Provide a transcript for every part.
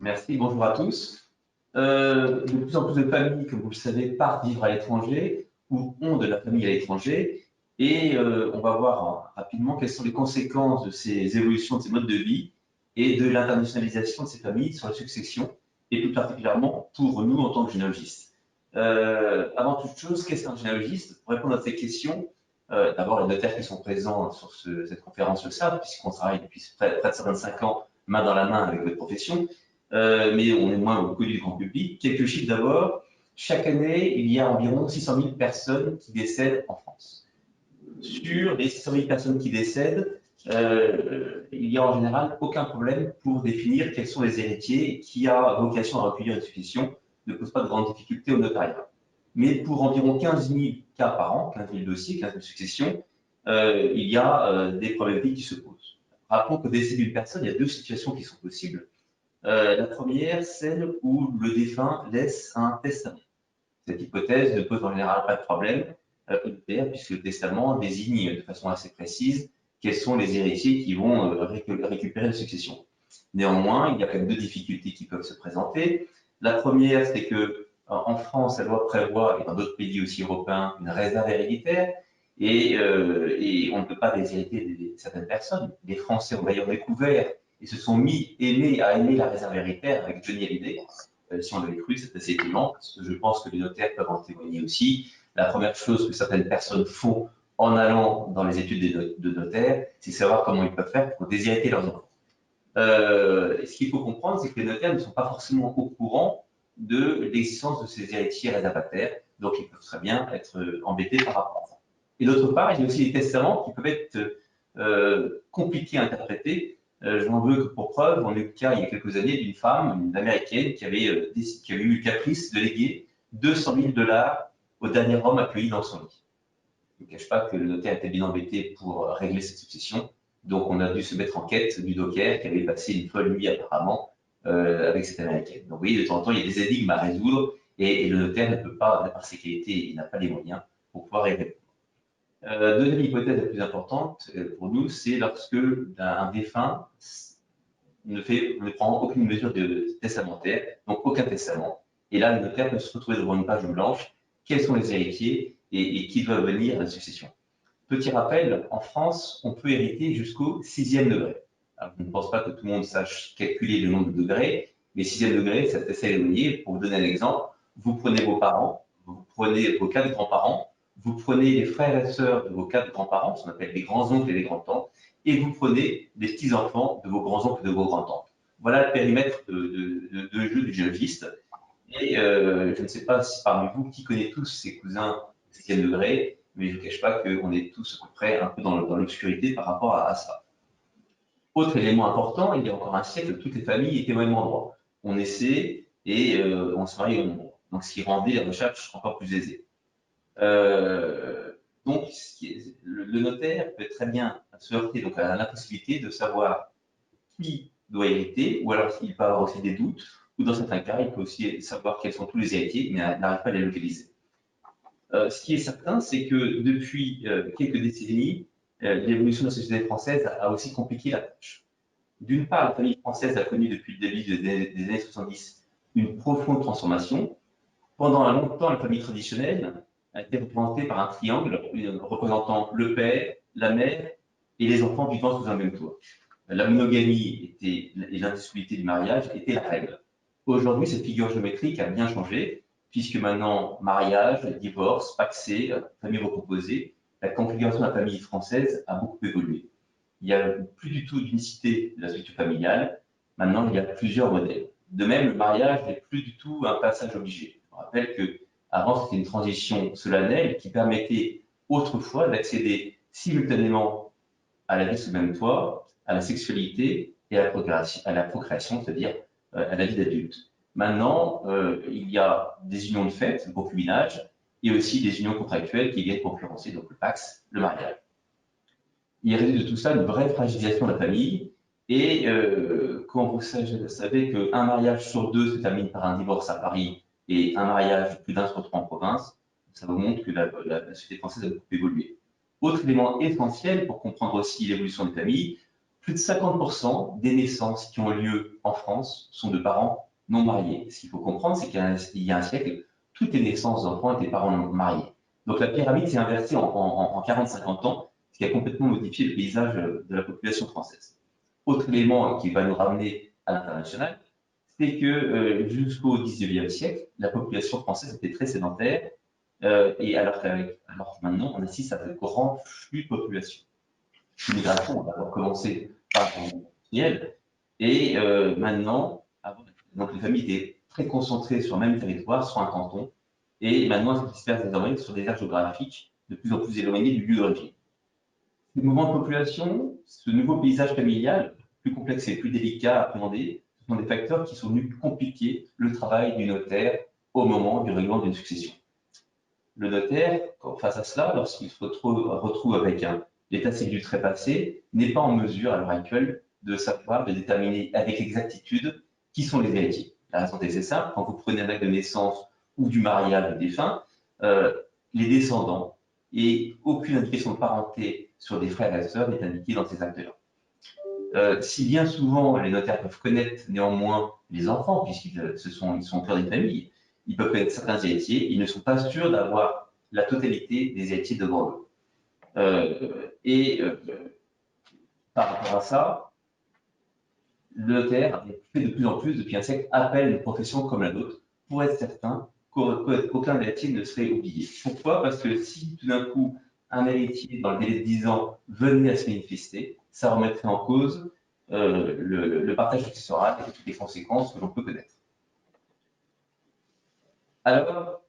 Merci, bonjour à tous. De plus en plus de familles, comme vous le savez, partent vivre à l'étranger ou ont de la famille à l'étranger. Et on va voir rapidement quelles sont les conséquences de ces évolutions, de ces modes de vie et de l'internationalisation de ces familles sur la succession, et plus particulièrement pour nous en tant que généalogistes. Avant toute chose, qu'est-ce qu'un généalogiste? Pour répondre à ces questions, d'abord les notaires qui sont présents sur cette conférence le savent, puisqu'on travaille depuis près de 125 ans main dans la main avec votre profession. Mais on est moins connu du grand public. Quelques chiffres d'abord. Chaque année, il y a environ 600 000 personnes qui décèdent en France. Sur les 600 000 personnes qui décèdent, il n'y a en général aucun problème pour définir quels sont les héritiers qui a vocation à recueillir une succession, ne pose pas de grandes difficultés au notariat. Mais pour environ 15 000 cas par an, 15 000 dossiers, 15 000 successions, il y a des problématiques qui se posent. Rappelons qu'au décès d'une personne, il y a deux situations qui sont possibles. La première, celle où le défunt laisse un testament. Cette hypothèse ne pose en général pas de problème au notaire, puisque le testament désigne de façon assez précise quels sont les héritiers qui vont récupérer la succession. Néanmoins, il y a quand même deux difficultés qui peuvent se présenter. La première, c'est que en France, la loi prévoit, et dans d'autres pays aussi européens, une réserve héréditaire, et on ne peut pas déshériter certaines personnes. Les Français ont d'ailleurs découvert et se sont mis à aimer la réserve héréditaire avec Johnny Hallyday. Si on l'avait cru, c'est assez étonnant, parce que je pense que les notaires peuvent en témoigner aussi. La première chose que certaines personnes font en allant dans les études de notaire, c'est savoir comment ils peuvent faire pour déshériter leurs enfants. Ce qu'il faut comprendre, c'est que les notaires ne sont pas forcément au courant de l'existence de ces héritiers réservataires, donc ils peuvent très bien être embêtés par rapport à ça. Et d'autre part, il y a aussi des testaments qui peuvent être compliqués à interpréter. J'en veux que pour preuve, on a eu le cas il y a quelques années d'une femme, une américaine, qui avait eu le caprice de léguer 200 000 $ au dernier homme accueilli dans son lit. Je ne cache pas que le notaire était bien embêté pour régler cette succession. Donc, on a dû se mettre en quête du docker qui avait passé une folle nuit apparemment avec cette américaine. Donc, vous voyez, de temps en temps, il y a des énigmes à résoudre et le notaire ne peut pas, par ses qualités, il n'a pas les moyens pour pouvoir y répondre. Deuxième hypothèse la plus importante pour nous, c'est lorsque un défunt ne prend aucune mesure testamentaire, donc aucun testament. Et là, le notaire peut se retrouver devant une page blanche. Quels sont les héritiers et qui doivent venir à la succession? Petit rappel, en France, on peut hériter jusqu'au 6e degré. Alors, je ne pense pas que tout le monde sache calculer le nombre de degrés, mais 6e degré, c'est assez éloigné. Pour vous donner un exemple, vous prenez vos parents, vous prenez vos 4 grands-parents, vous prenez les frères et sœurs de vos 4 grands-parents, ce qu'on appelle les grands-oncles et les grands-tantes, et vous prenez les petits-enfants de vos grands-oncles et de vos grands-tantes. Voilà le périmètre de jeu du géologiste. Et je ne sais pas si parmi vous qui connaît tous ces cousins de 6e degré, mais je ne cache pas qu'on est tous à peu près un peu dans l'obscurité par rapport à ça. Autre élément important, il y a encore un siècle, toutes les familles étaient au même endroit. On essaie et on se marie au même endroit. Donc, ce qui rendait les recherches encore plus aisées. Donc, le notaire peut très bien se heurter donc, à l'impossibilité de savoir qui doit hériter, ou alors il peut avoir aussi des doutes, ou dans certains cas, il peut aussi savoir quels sont tous les héritiers, mais n'arrive pas à les localiser. Ce qui est certain, c'est que depuis quelques décennies, l'évolution de la société française a aussi compliqué la tâche. D'une part, la famille française a connu depuis le début des années 70 une profonde transformation. Pendant longtemps, la famille traditionnelle a été représentée par un triangle représentant le père, la mère et les enfants vivant sous un même toit. La monogamie et l'indissolubilité du mariage étaient la règle. Aujourd'hui, cette figure géométrique a bien changé, puisque maintenant, mariage, divorce, pacsé, famille recomposée, la configuration de la famille française a beaucoup évolué. Il n'y a plus du tout d'unicité de la structure familiale. Maintenant, il y a plusieurs modèles. De même, le mariage n'est plus du tout un passage obligé. Je rappelle qu'avant, c'était une transition solennelle qui permettait autrefois d'accéder simultanément à la vie sous le même toit, à la sexualité et à la procréation, c'est-à-dire à la vie d'adulte. Maintenant, il y a des unions de fait, le concubinage, et aussi des unions contractuelles qui viennent concurrencer, donc le PACS, le mariage. Il résulte de tout ça une vraie fragilisation de la famille, et quand vous savez qu'un mariage sur deux se termine par un divorce à Paris et un mariage plus d'un sur trois en province, ça vous montre que la société française a beaucoup évolué. Autre élément essentiel pour comprendre aussi l'évolution des familles, plus de 50% des naissances qui ont lieu en France sont de parents non mariés. Ce qu'il faut comprendre, c'est qu'il y a un siècle, toutes les naissances d'enfants étaient parents non mariés. Donc la pyramide s'est inversée en 40-50 ans, ce qui a complètement modifié le paysage de la population française. Autre élément qui va nous ramener à l'international, c'est que jusqu'au 19e siècle, la population française était très sédentaire, et alors que maintenant, on assiste à de grands flux de population. L'immigration, on va d'abord commencer par l'industriel, et maintenant, donc les familles étaient très concentrées sur le même territoire, sur un canton, et maintenant elles se dispersent désormais sur des aires géographiques de plus en plus éloignées du lieu d'origine. Le mouvement de population, ce nouveau paysage familial, plus complexe et plus délicat à appréhender, ce sont des facteurs qui sont venus compliquer le travail du notaire au moment du règlement d'une succession. Le notaire, face à cela, lorsqu'il se retrouve avec l'état civil du trépassé, n'est pas en mesure à l'heure actuelle de savoir, de déterminer avec exactitude qui sont les héritiers. La raison c'est simple, quand vous prenez un acte de naissance ou du mariage du défunt, les descendants et aucune indication de parenté sur des frères et sœurs n'est indiquée dans ces actes-là. Si bien souvent les notaires peuvent connaître néanmoins les enfants, puisqu'ils sont au cœur des familles, ils peuvent connaître certains héritiers, ils ne sont pas sûrs d'avoir la totalité des héritiers devant eux. Par rapport à ça, le notaire fait de plus en plus, depuis un siècle, appel à une profession comme la nôtre pour être certain qu'aucun héritier ne serait oublié. Pourquoi? Parce que si tout d'un coup, un héritier, dans le délai de 10 ans, venait à se manifester, ça remettrait en cause le partage successoral et toutes les conséquences que l'on peut connaître. Alors,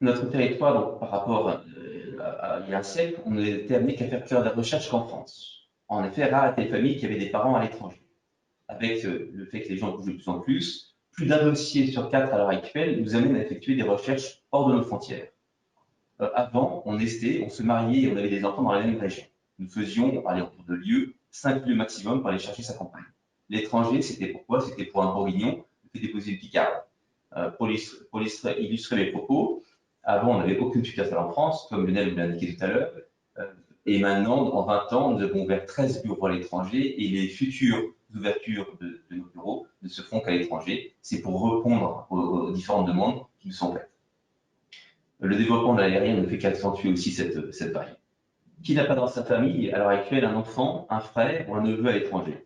notre territoire, donc, par rapport à il y a un siècle, on n'était amené qu'à faire de la recherche qu'en France. En effet, rares étaient les familles qui avaient des parents à l'étranger. Avec le fait que les gens bougent de plus d'un dossier sur 4 à l'heure actuelle nous amène à effectuer des recherches hors de nos frontières. Avant, on se mariait et on avait des enfants dans la même région. Nous faisions, aller autour de lieux, 5 lieux maximum pour aller chercher sa compagne. L'étranger, c'était pourquoi? C'était pour un bourguignon qui fait déposer une picarde. Pour illustrer mes propos, avant, on n'avait aucune succursale en France, comme Lionel l'a indiqué tout à l'heure. Et maintenant, en 20 ans, nous avons ouvert 13 bureaux à l'étranger et les futures ouvertures de nos bureaux ne se font qu'à l'étranger. C'est pour répondre aux différentes demandes qui nous sont faites. Le développement de l'aérien ne fait qu'accentuer aussi cette vague. Qui n'a pas dans sa famille, à l'heure actuelle, un enfant, un frère ou un neveu à l'étranger?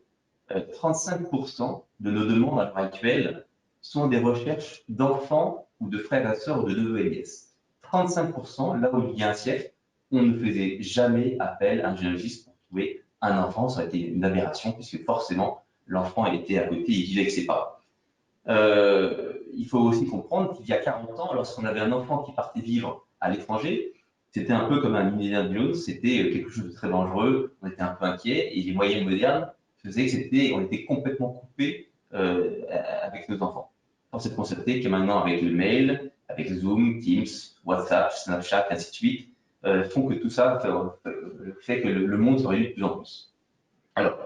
35% de nos demandes à l'heure actuelle sont des recherches d'enfants ou de frères et sœurs ou de neveux et nièces. 35%, là où il y a un siècle, on ne faisait jamais appel à un généalogiste pour trouver un enfant. Ça a été une aberration, puisque forcément, l'enfant était à côté, il vivait avec ses parents. Il faut aussi comprendre qu'il y a 40 ans, lorsqu'on avait un enfant qui partait vivre à l'étranger, c'était un peu comme un Indiana Jones, c'était quelque chose de très dangereux, on était un peu inquiet, et les moyens modernes faisaient qu'on était complètement coupé avec nos enfants. Force est de constater que maintenant, avec le mail, avec Zoom, Teams, WhatsApp, Snapchat, ainsi de suite, font que tout ça fait que le monde se réduit de plus en plus. Alors,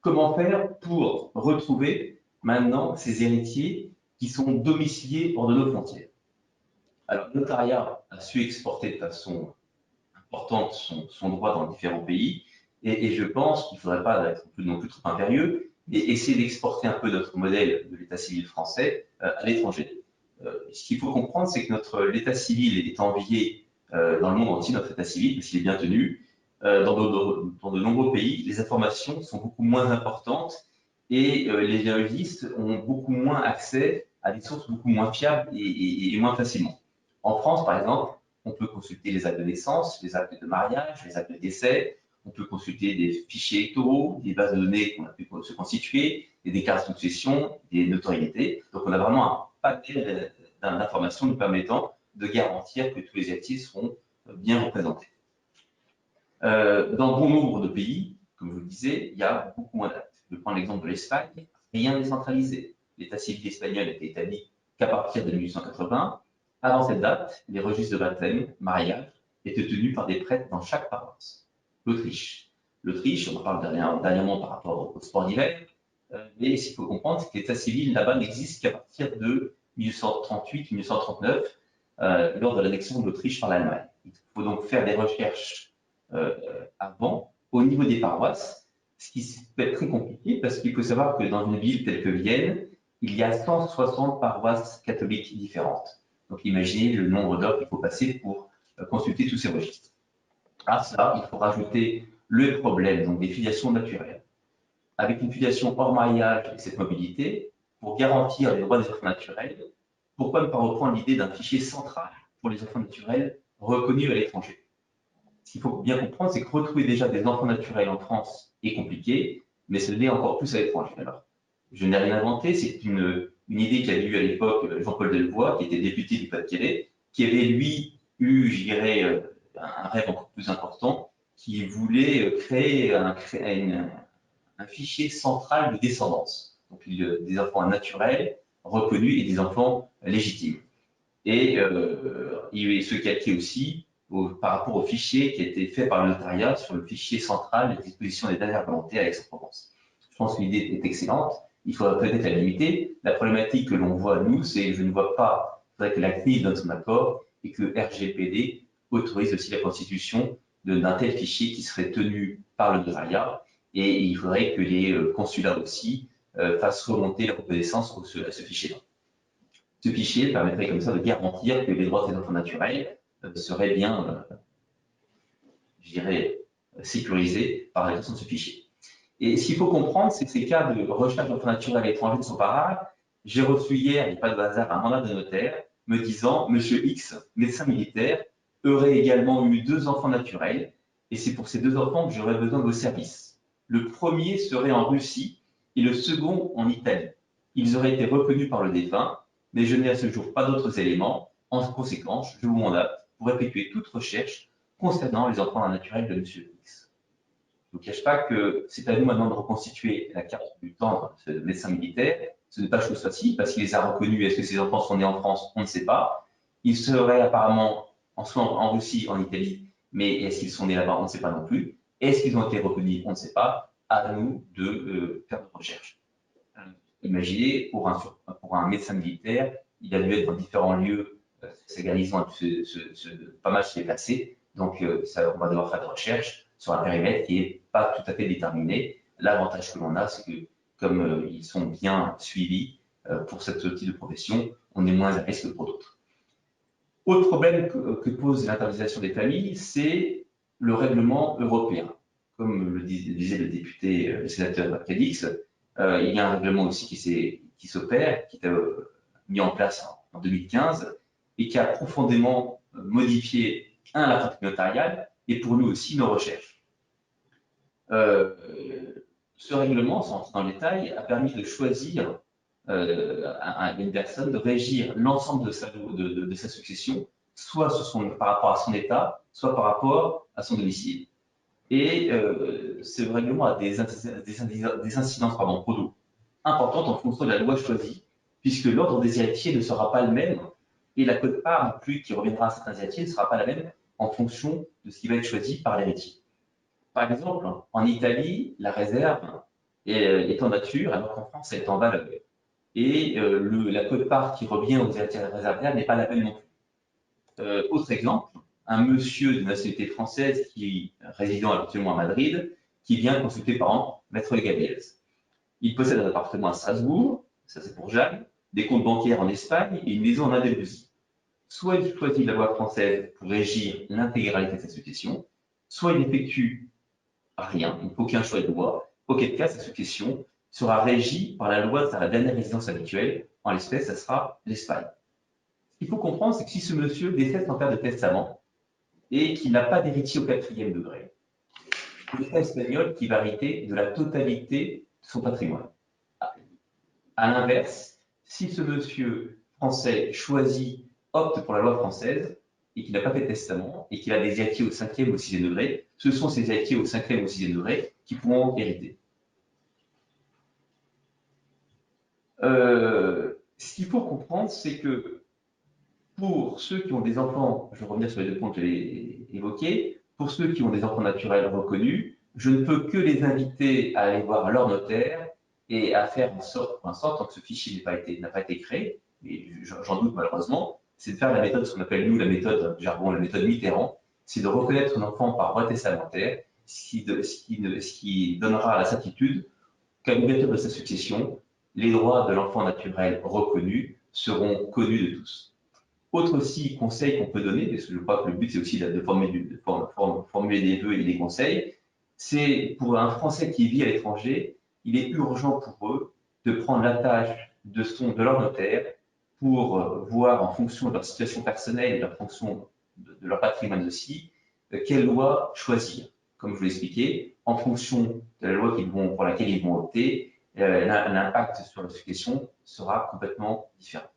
comment faire pour retrouver maintenant ces héritiers qui sont domiciliés hors de nos frontières? Alors, le notariat a su exporter de façon importante son droit dans différents pays, et je pense qu'il ne faudrait pas être non plus trop impérieux, et essayer d'exporter un peu notre modèle de l'état civil français à l'étranger. Ce qu'il faut comprendre, c'est que l'état civil est envié dans le monde entier, notre état civil, parce qu'il est bien tenu. Dans de nombreux pays, les informations sont beaucoup moins importantes et les géologistes ont beaucoup moins accès à des sources beaucoup moins fiables et moins facilement. En France, par exemple, on peut consulter les actes de naissance, les actes de mariage, les actes de décès, on peut consulter des fichiers électoraux, des bases de données qu'on a pu se constituer, des cartes de succession, des notoriétés. Donc on a vraiment un panel d'informations nous permettant de garantir que tous les héritiers seront bien représentés. Dans bon nombre de pays, comme je vous le disais, il y a beaucoup moins d'actes. Je prends l'exemple de l'Espagne, rien n'est centralisé. L'état civil espagnol n'était établi qu'à partir de 1880. Avant cette date, les registres de baptême, mariage, étaient tenus par des prêtres dans chaque paroisse. L'Autriche, on en parle dernièrement par rapport au sport d'hiver, mais ce qu'il faut comprendre, c'est que l'état civil là-bas n'existe qu'à partir de 1838-1939, lors de l'annexion de l'Autriche par l'Allemagne. Il faut donc faire des recherches avant, au niveau des paroisses, ce qui peut être très compliqué parce qu'il faut savoir que dans une ville telle que Vienne, il y a 160 paroisses catholiques différentes. Donc imaginez le nombre d'heures qu'il faut passer pour consulter tous ces registres. À ça, il faut rajouter le problème donc des filiations naturelles. Avec une filiation hors mariage et cette mobilité, pour garantir les droits des enfants naturels, pourquoi ne pas reprendre l'idée d'un fichier central pour les enfants naturels reconnus à l'étranger? Ce qu'il faut bien comprendre, c'est que retrouver déjà des enfants naturels en France est compliqué, mais ce l'est encore plus à l'étranger. Alors, je n'ai rien inventé, c'est une idée qu'avait eue à l'époque Jean-Paul Delevoye, qui était député du Pas-de-Calais, qui avait lui eu, je dirais, un rêve encore plus important, qui voulait créer un fichier central de descendance, donc des enfants naturels reconnus et des enfants légitimes. Et il se calquait aussi par rapport au fichier qui a été fait par le notariat sur le fichier central des dispositions des dernières volontés à Aix-en-Provence. Je pense que l'idée est excellente. Il faudra peut-être la limiter. La problématique que l'on voit, nous, c'est que je ne vois pas, il faudrait que la CNIL donne son accord et que le RGPD autorise aussi la constitution d'un tel fichier qui serait tenu par le notariat. Et il faudrait que les consulats aussi fassent remonter la reconnaissance à ce fichier-là. Ce fichier permettrait comme ça de garantir que les droits des enfants naturels seraient bien, je dirais, sécurisés par la création de ce fichier. Et ce qu'il faut comprendre, c'est que ces cas de recherche d'enfants naturels à l'étranger ne sont pas rares. J'ai reçu hier, il n'y a pas de hasard, un mandat de notaire me disant « Monsieur X, médecin militaire, aurait également eu 2 enfants naturels et c'est pour ces 2 enfants que j'aurais besoin de vos services. Le premier serait en Russie et le second en Italie. Ils auraient été reconnus par le défunt, mais je n'ai à ce jour pas d'autres éléments. En conséquence, je vous mandate pour effectuer toute recherche concernant les enfants naturels de Monsieur X. » Je ne vous cache pas que c'est à nous maintenant de reconstituer la carte du temps de ce médecin militaire. Ce n'est pas chose facile parce qu'il les a reconnus. Est-ce que ces enfants sont nés en France? On ne sait pas. Ils seraient apparemment soit en Russie, en Italie, mais est-ce qu'ils sont nés là-bas? On ne sait pas non plus. Est-ce qu'ils ont été reconnus? On ne sait pas. À nous de faire de recherche. Imaginez, pour un médecin militaire, il a dû être dans différents lieux, sa garnison a dû pas mal se déplacer, donc on va devoir faire des recherches sur un périmètre qui n'est pas tout à fait déterminé. L'avantage que l'on a, c'est que comme ils sont bien suivis pour ce type de profession, on est moins à risque que pour d'autres. Autre problème que pose l'internalisation des familles, c'est le règlement européen. Comme le disait le député, le sénateur Cadix, il y a un règlement aussi qui s'opère, qui a été mis en place en 2015 et qui a profondément modifié, la pratique notariale et pour nous aussi nos recherches. Ce règlement, sans entrer dans le détail, a permis de choisir à une personne de régir l'ensemble de sa succession, soit par rapport à son état, soit par rapport à son domicile. Et ce règlement a des incidences pour nous importantes en fonction de la loi choisie, puisque l'ordre des héritiers ne sera pas le même et la quote-part non plus qui reviendra à certains héritiers ne sera pas la même en fonction de ce qui va être choisi par l'héritier. Par exemple, en Italie, la réserve est en nature, alors qu'en France, elle est en valeur. Et la quote-part qui revient aux héritiers réservaires n'est pas la même non plus. Autre exemple, un monsieur de nationalité française qui résidant actuellement à Madrid, qui vient consulter par an Maître Gabriels. Il possède un appartement à Strasbourg, ça c'est pour Jacques, des comptes bancaires en Espagne et une maison en Andalousie. Soit il choisit la loi française pour régir l'intégralité de sa succession, soit il n'effectue rien, il aucun choix de loi, auquel cas sa succession sera régie par la loi de sa dernière résidence habituelle, en l'espèce, ça sera l'Espagne. Ce qu'il faut comprendre, c'est que si ce monsieur décède sans faire de testament et qu'il n'a pas d'héritier au 4e degré, l'État espagnol qui va hériter de la totalité de son patrimoine. À l'inverse, si ce monsieur français opte pour la loi française et qu'il n'a pas fait de testament et qu'il a des héritiers au 5e ou au 6e degré, ce sont ces héritiers au 5e ou au 6e degré qui pourront hériter. Ce qu'il faut comprendre, c'est que pour ceux qui ont des enfants, je vais revenir sur les 2 points que j'ai évoqués, pour ceux qui ont des enfants naturels reconnus, je ne peux que les inviter à aller voir leur notaire et à faire en sorte, tant que ce fichier n'a pas été créé, et j'en doute malheureusement, c'est de faire ce qu'on appelle nous la méthode jargon, la méthode Mitterrand, c'est de reconnaître un enfant par voie testamentaire ce qui donnera la certitude qu'à l'ouverture de sa succession, les droits de l'enfant naturel reconnus seront connus de tous. Autre aussi conseil qu'on peut donner, parce que je crois que le but c'est aussi de formuler des vœux et des conseils, c'est pour un Français qui vit à l'étranger, il est urgent pour eux de prendre l'attache de leur notaire pour voir en fonction de leur situation personnelle et en fonction de leur patrimoine aussi, quelle loi choisir. Comme je vous l'ai expliqué, en fonction de la loi pour laquelle ils vont opter, l'impact sur la succession sera complètement différent.